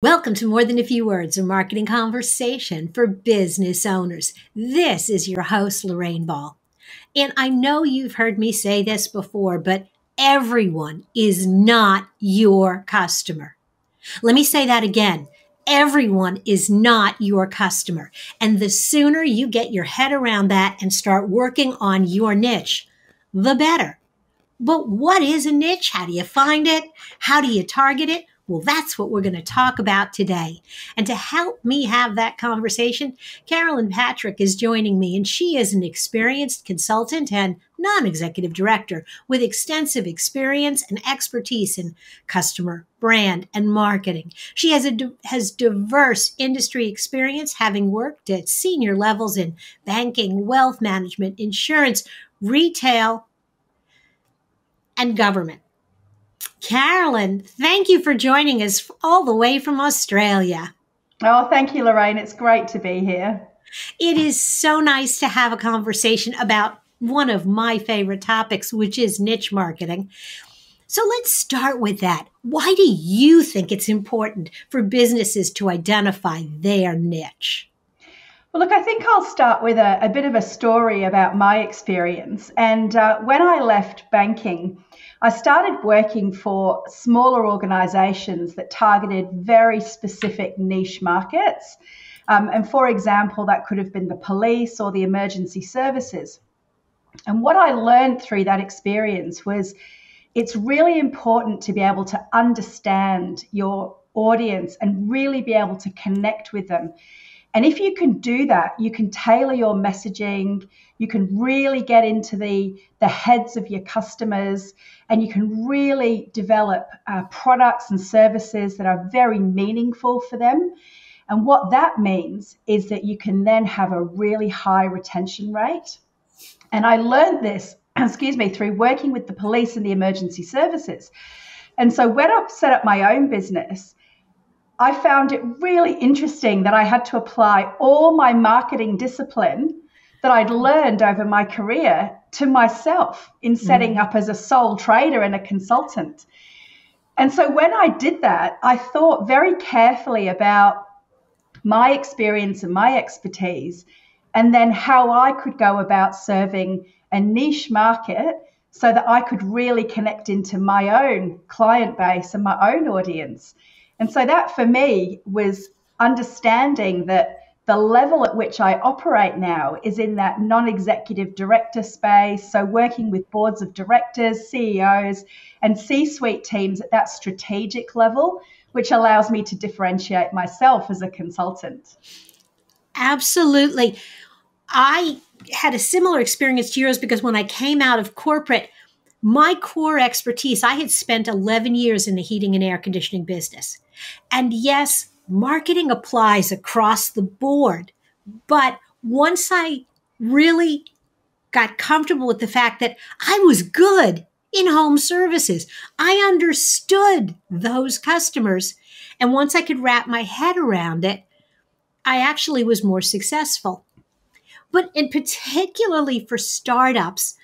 Welcome to More Than a Few Words, a marketing conversation for business owners. This is your host, Lorraine Ball. And I know you've heard me say this before, but everyone is not your customer. Let me say that again. Everyone is not your customer. And the sooner you get your head around that and start working on your niche, the better. But what is a niche? How do you find it? How do you target it? Well, that's what we're going to talk about today. And to help me have that conversation, Carolyn Patrick is joining me, and she is an experienced consultant and non-executive director with extensive experience and expertise in customer, brand, and marketing. She has diverse industry experience, having worked at senior levels in banking, wealth management, insurance, retail, and government. Carolyn, thank you for joining us all the way from Australia. Oh, thank you, Lorraine. It's great to be here. It is so nice to have a conversation about one of my favorite topics, which is niche marketing. So let's start with that. Why do you think it's important for businesses to identify their niche? Well, look, I think I'll start with a bit of a story about my experience. And when I left banking, I started working for smaller organizations that targeted very specific niche markets. And for example, that could have been the police or the emergency services. And what I learned through that experience was it's really important to be able to understand your audience and really be able to connect with them. And if you can do that, you can tailor your messaging, you can really get into the heads of your customers, and you can really develop products and services that are very meaningful for them. And what that means is that you can then have a really high retention rate. And I learned this, through working with the police and the emergency services. And so when I set up my own business, I found it really interesting that I had to apply all my marketing discipline that I'd learned over my career to myself in setting up as a sole trader and a consultant. And so when I did that, I thought very carefully about my experience and my expertise, and then how I could go about serving a niche market so that I could really connect into my own client base and my own audience. And so that for me was understanding that the level at which I operate now is in that non-executive director space. So working with boards of directors, CEOs, and C-suite teams at that strategic level, which allows me to differentiate myself as a consultant. Absolutely. I had a similar experience to yours because when I came out of corporate, my core expertise, I had spent 11 years in the heating and air conditioning business. And yes, marketing applies across the board. But once I really got comfortable with the fact that I was good in home services, I understood those customers. And once I could wrap my head around it, I actually was more successful. But in particularly for startups,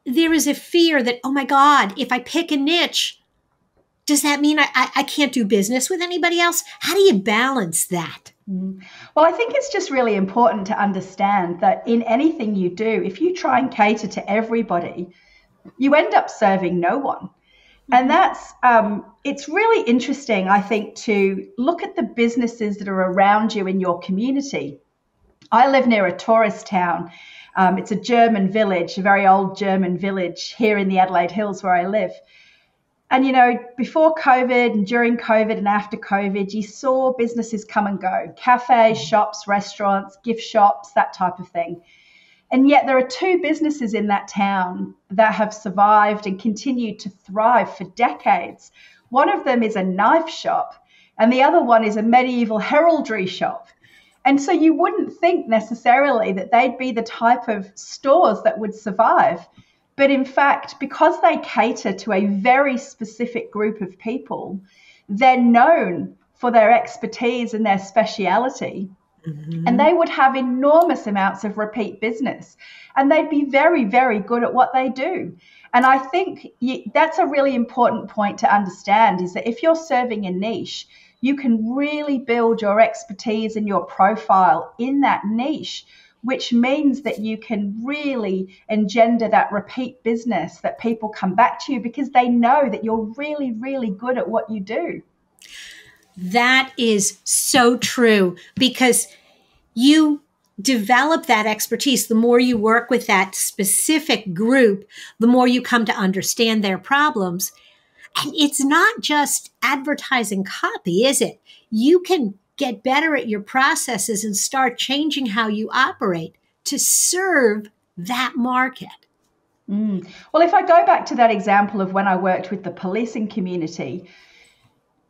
there is a fear that, oh my God, if I pick a niche, does that mean I can't do business with anybody else? How do you balance that? Well, I think it's just really important to understand that in anything you do, if you try and cater to everybody, you end up serving no one. And that's, it's really interesting, I think, to look at the businesses that are around you in your community. I live near a tourist town. It's a German village, a very old German village here in the Adelaide Hills where I live. And, you know, before COVID and during COVID and after COVID, you saw businesses come and go, cafes, shops, restaurants, gift shops, that type of thing. And yet there are two businesses in that town that have survived and continued to thrive for decades. One of them is a knife shop and the other one is a medieval heraldry shop. And so you wouldn't think necessarily that they'd be the type of stores that would survive. But in fact, because they cater to a very specific group of people, they're known for their expertise and their speciality. And they would have enormous amounts of repeat business. And they'd be very, very good at what they do. And I think that's a really important point to understand, is that if you're serving a niche, you can really build your expertise and your profile in that niche, which means that you can really engender that repeat business, that people come back to you because they know that you're really, really good at what you do. That is so true, because you develop that expertise. The more you work with that specific group, the more you come to understand their problems. And it's not just advertising copy, is it? You can get better at your processes and start changing how you operate to serve that market. Well, if I go back to that example of when I worked with the policing community,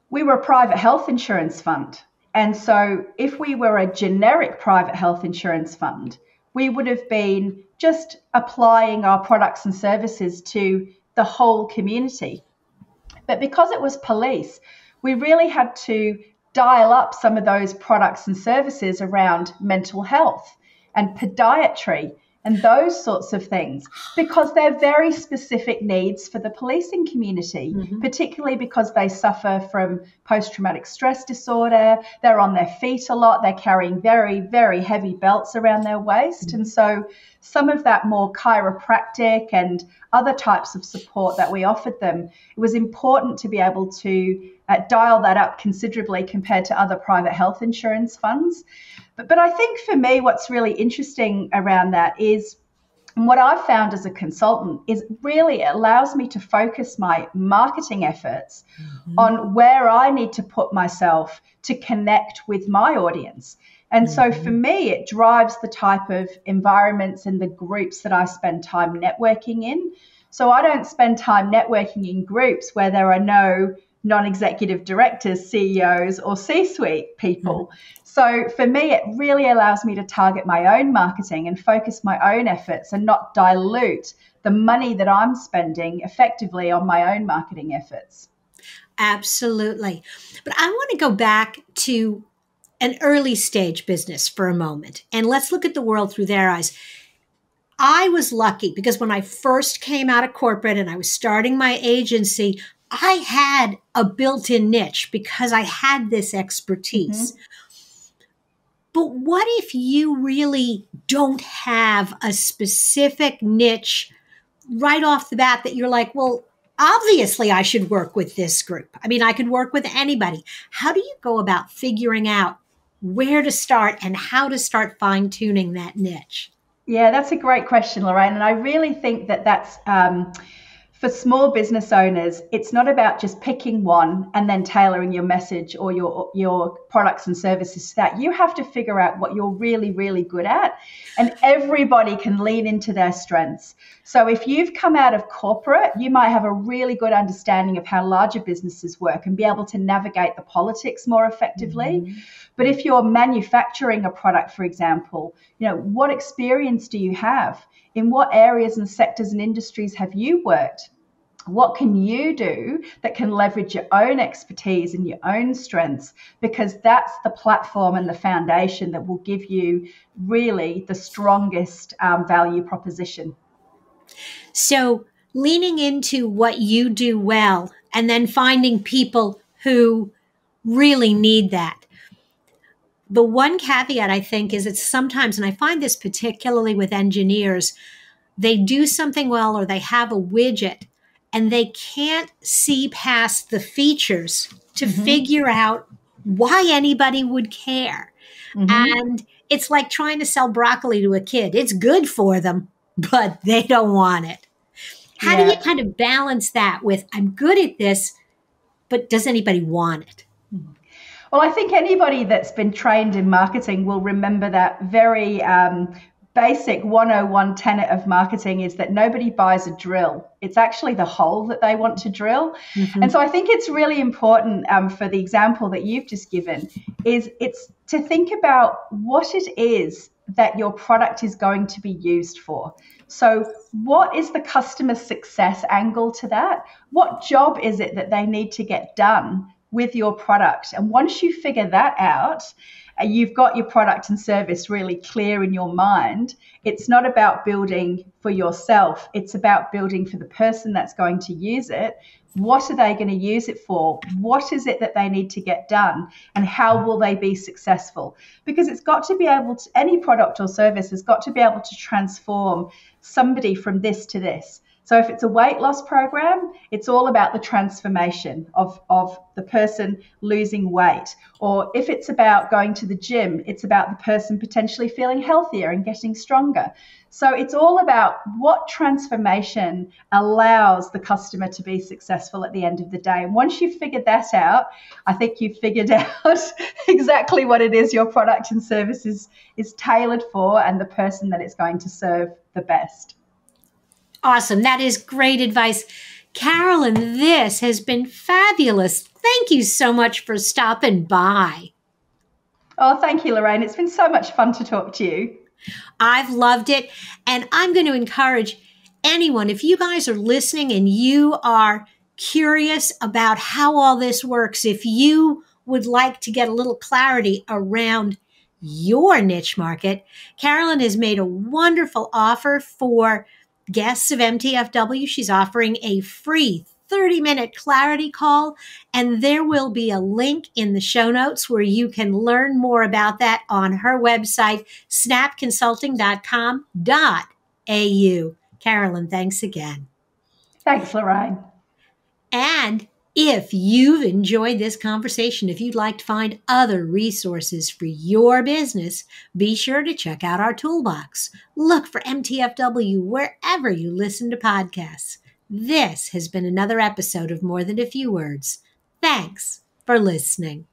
we were a private health insurance fund. And so if we were a generic private health insurance fund, we would have been just applying our products and services to the whole community. But because it was police, we really had to dial up some of those products and services around mental health and podiatry and those sorts of things, because they're very specific needs for the policing community, particularly because they suffer from post-traumatic stress disorder. They're on their feet a lot. They're carrying very, very heavy belts around their waist. And so some of that more chiropractic and other types of support that we offered them, it was important to be able to dial that up considerably compared to other private health insurance funds. But I think for me, what's really interesting around that is, and what I've found as a consultant, is really it allows me to focus my marketing efforts on where I need to put myself to connect with my audience. And so for me, it drives the type of environments and the groups that I spend time networking in. So I don't spend time networking in groups where there are no non-executive directors, CEOs, or C-suite people. So for me, it really allows me to target my own marketing and focus my own efforts and not dilute the money that I'm spending effectively on my own marketing efforts. Absolutely. But I want to go back to an early stage business for a moment, and let's look at the world through their eyes. I was lucky because when I first came out of corporate and I was starting my agency, I had a built-in niche because I had this expertise. But what if you really don't have a specific niche right off the bat that you're like, well, obviously I should work with this group. I mean, I could work with anybody. How do you go about figuring out where to start and how to start fine-tuning that niche? Yeah, that's a great question, Lorraine. And I really think that that's for small business owners, it's not about just picking one and then tailoring your message or your products and services to that. You have to figure out what you're really, really good at, and everybody can lean into their strengths. So if you've come out of corporate, you might have a really good understanding of how larger businesses work and be able to navigate the politics more effectively. But if you're manufacturing a product, for example, what experience do you have? In what areas and sectors and industries have you worked? What can you do that can leverage your own expertise and your own strengths? Because that's the platform and the foundation that will give you really the strongest value proposition. So leaning into what you do well and then finding people who really need that. The one caveat, I think, is it's sometimes, and I find this particularly with engineers, they do something well or they have a widget and they can't see past the features to figure out why anybody would care. And it's like trying to sell broccoli to a kid. It's good for them, but they don't want it. How do you kind of balance that with, I'm good at this, but does anybody want it? Well, I think anybody that's been trained in marketing will remember that very basic 101 tenet of marketing is that nobody buys a drill. It's actually the hole that they want to drill. And so I think it's really important for the example that you've just given is it's to think about what it is that your product is going to be used for. So what is the customer success angle to that? What job is it that they need to get done with your product? And once you figure that out, you've got your product and service really clear in your mind. It's not about building for yourself. It's about building for the person that's going to use it, What are they going to use it for? What is it that they need to get done? And how will they be successful? Because it's got to be able to, any product or service has got to be able to transform somebody from this to this. So if it's a weight loss program, it's all about the transformation of the person losing weight. Or if it's about going to the gym, it's about the person potentially feeling healthier and getting stronger. So it's all about what transformation allows the customer to be successful at the end of the day. And once you've figured that out, I think you've figured out exactly what it is your product and service is tailored for and the person that it's going to serve the best. Awesome. That is great advice. Carolyn, this has been fabulous. Thank you so much for stopping by. Oh, thank you, Lorraine. It's been so much fun to talk to you. I've loved it. And I'm going to encourage anyone, if you guys are listening and you are curious about how all this works, if you would like to get a little clarity around your niche market, Carolyn has made a wonderful offer for guests of MTFW. She's offering a free 30-minute clarity call, and there will be a link in the show notes where you can learn more about that on her website, snapconsulting.com.au. Carolyn, thanks again. Thanks, Lorraine. And if you've enjoyed this conversation, if you'd like to find other resources for your business, be sure to check out our toolbox. Look for MTFW wherever you listen to podcasts. This has been another episode of More Than a Few Words. Thanks for listening.